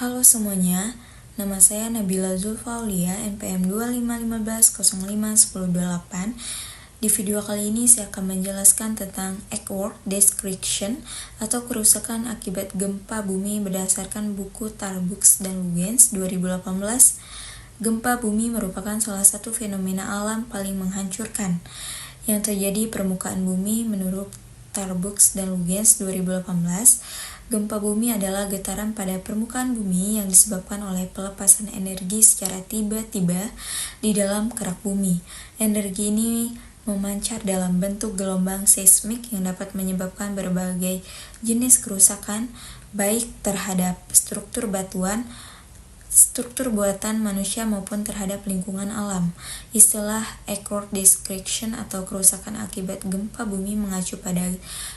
Halo semuanya, nama saya Nabila Zulfaulia, NPM 2515051028. Di video kali ini saya akan menjelaskan tentang earthquake description atau kerusakan akibat gempa bumi berdasarkan buku Tarbuck dan Lugens 2018. Gempa bumi merupakan salah satu fenomena alam paling menghancurkan yang terjadi permukaan bumi menurut Tarbuck dan Lugens 2018. Gempa bumi adalah getaran pada permukaan bumi yang disebabkan oleh pelepasan energi secara tiba-tiba di dalam kerak bumi. Energi ini memancar dalam bentuk gelombang seismik yang dapat menyebabkan berbagai jenis kerusakan, baik terhadap struktur batuan, struktur buatan manusia maupun terhadap lingkungan alam. Istilah earthquake description atau kerusakan akibat gempa bumi mengacu pada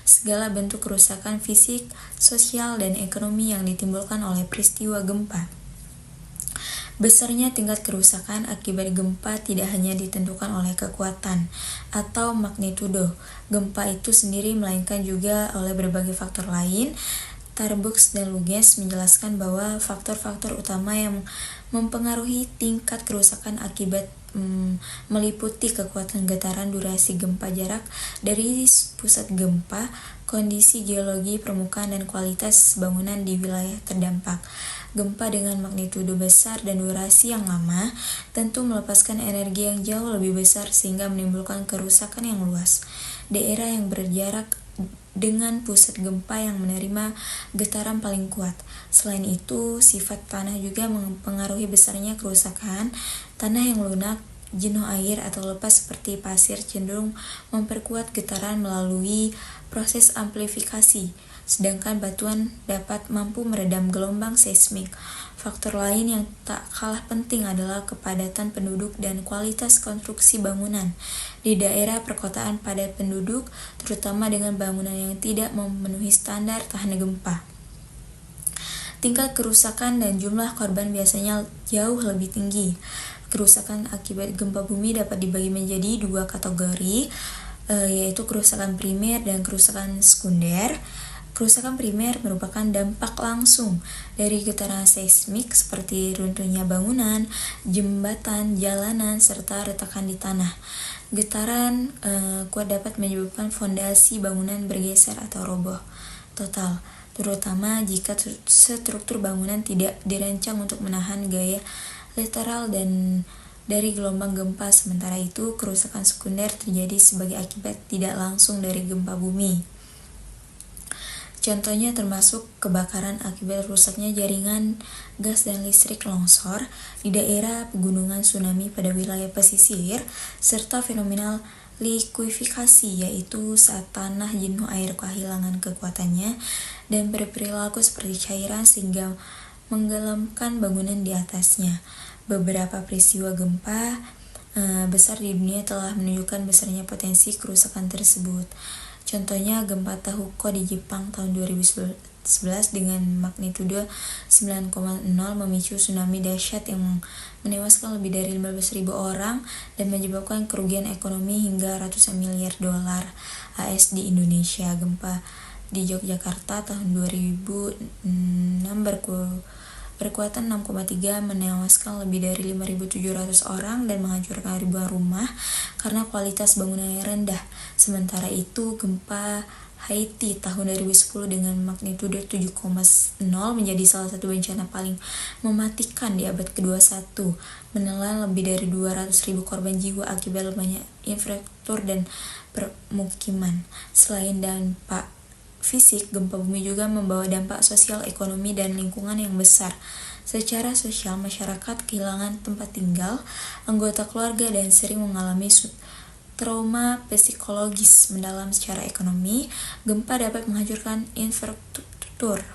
segala bentuk kerusakan fisik, sosial, dan ekonomi yang ditimbulkan oleh peristiwa gempa. Besarnya tingkat kerusakan akibat gempa tidak hanya ditentukan oleh kekuatan atau magnitudo gempa itu sendiri, melainkan juga oleh berbagai faktor lain. Tarbuck dan Lugens menjelaskan bahwa faktor-faktor utama yang mempengaruhi tingkat kerusakan akibat meliputi kekuatan getaran, durasi gempa, jarak dari pusat gempa, kondisi geologi permukaan, dan kualitas bangunan di wilayah terdampak. Gempa dengan magnitudo besar dan durasi yang lama tentu melepaskan energi yang jauh lebih besar sehingga menimbulkan kerusakan yang luas. Daerah yang berjarak dengan pusat gempa yang menerima getaran paling kuat. Selain itu, sifat tanah juga mempengaruhi besarnya kerusakan. Tanah yang lunak, jenuh air, atau lepas seperti pasir cenderung memperkuat getaran melalui proses amplifikasi, sedangkan batuan dapat mampu meredam gelombang seismik. Faktor lain yang tak kalah penting adalah kepadatan penduduk dan kualitas konstruksi bangunan. Di daerah perkotaan padat penduduk, terutama dengan bangunan yang tidak memenuhi standar tahan gempa, tingkat kerusakan dan jumlah korban biasanya jauh lebih tinggi. Kerusakan akibat gempa bumi dapat dibagi menjadi dua kategori, yaitu kerusakan primer dan kerusakan sekunder. Kerusakan primer merupakan dampak langsung dari getaran seismik seperti runtuhnya bangunan, jembatan, jalanan, serta retakan di tanah. Getaran kuat dapat menyebabkan fondasi bangunan bergeser atau roboh total, terutama jika struktur bangunan tidak dirancang untuk menahan gaya lateral dan dari gelombang gempa. Sementara itu, kerusakan sekunder terjadi sebagai akibat tidak langsung dari gempa bumi. Contohnya termasuk kebakaran akibat rusaknya jaringan gas dan listrik, longsor di daerah pegunungan, tsunami pada wilayah pesisir, serta fenomena likuifikasi, yaitu saat tanah jenuh air kehilangan kekuatannya dan berperilaku seperti cairan sehingga menggelamkan bangunan di atasnya. Beberapa peristiwa gempa besar di dunia telah menunjukkan besarnya potensi kerusakan tersebut. Contohnya gempa Tohoku di Jepang tahun 2011 dengan magnitudo 9,0 memicu tsunami dahsyat yang menewaskan lebih dari 15.000 orang dan menyebabkan kerugian ekonomi hingga ratusan miliar dolar AS di Indonesia. Gempa di Yogyakarta tahun 2006 berkekuatan 6,3 menewaskan lebih dari 5.700 orang dan menghancurkan ribuan rumah karena kualitas bangunannya rendah. Sementara itu, gempa Haiti tahun 2010 dengan magnitudo 7,0 menjadi salah satu bencana paling mematikan di abad ke-21, menelan lebih dari 200.000 korban jiwa akibat lemahnya infrastruktur dan permukiman. Selain dampak fisik, gempa bumi juga membawa dampak sosial, ekonomi, dan lingkungan yang besar. Secara sosial, masyarakat kehilangan tempat tinggal, anggota keluarga, dan sering mengalami trauma psikologis mendalam. Secara ekonomi, gempa dapat menghancurkan infrastruktur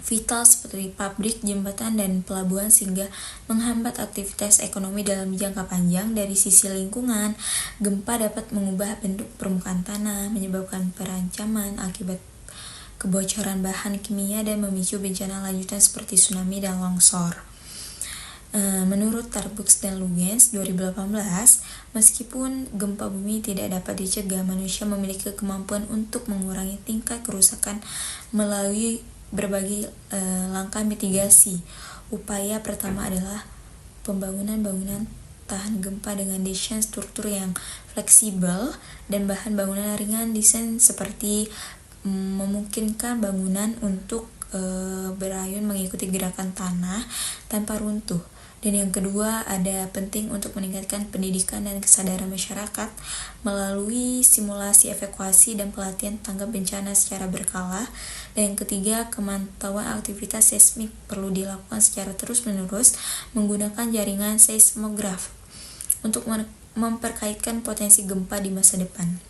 vital seperti pabrik, jembatan, dan pelabuhan sehingga menghambat aktivitas ekonomi dalam jangka panjang. Dari sisi lingkungan, gempa dapat mengubah bentuk permukaan tanah, menyebabkan perancaman akibat kebocoran bahan kimia, dan memicu bencana lanjutan seperti tsunami dan longsor. Menurut Tarbuck dan Lugens 2018, meskipun gempa bumi tidak dapat dicegah, manusia memiliki kemampuan untuk mengurangi tingkat kerusakan melalui berbagai langkah mitigasi. Upaya pertama adalah pembangunan bangunan tahan gempa dengan desain struktur yang fleksibel dan bahan bangunan ringan. Desain seperti memungkinkan bangunan untuk berayun mengikuti gerakan tanah tanpa runtuh. Dan yang kedua, ada penting untuk meningkatkan pendidikan dan kesadaran masyarakat melalui simulasi evakuasi dan pelatihan tanggap bencana secara berkala. Dan yang ketiga, pemantauan aktivitas seismik perlu dilakukan secara terus-menerus menggunakan jaringan seismograf untuk memperkaitkan potensi gempa di masa depan.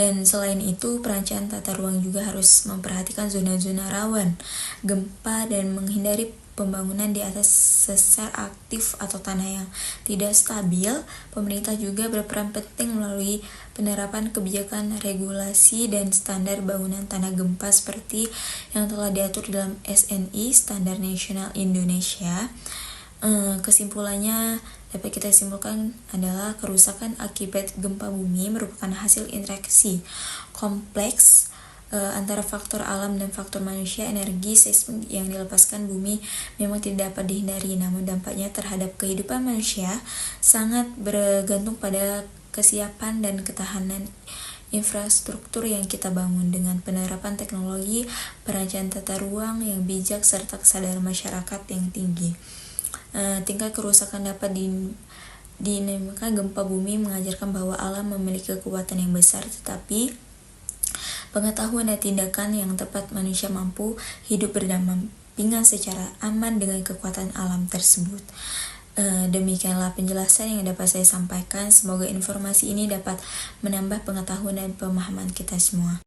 Dan selain itu, perencanaan tata ruang juga harus memperhatikan zona-zona rawan gempa dan menghindari pembangunan di atas sesar aktif atau tanah yang tidak stabil. Pemerintah juga berperan penting melalui penerapan kebijakan regulasi dan standar bangunan tanah gempa seperti yang telah diatur dalam SNI, Standar Nasional Indonesia. Kesimpulannya dapat kita simpulkan adalah kerusakan akibat gempa bumi merupakan hasil interaksi kompleks antara faktor alam dan faktor manusia. Energi seismik yang dilepaskan bumi memang tidak dapat dihindari, namun dampaknya terhadap kehidupan manusia sangat bergantung pada kesiapan dan ketahanan infrastruktur yang kita bangun. Dengan penerapan teknologi, perencanaan tata ruang yang bijak, serta kesadaran masyarakat yang tinggi, tingkat kerusakan dapat dinamakan gempa bumi mengajarkan bahwa alam memiliki kekuatan yang besar, tetapi pengetahuan dan tindakan yang tepat manusia mampu hidup berdampingan secara aman dengan kekuatan alam tersebut. Demikianlah penjelasan yang dapat saya sampaikan. Semoga informasi ini dapat menambah pengetahuan dan pemahaman kita semua.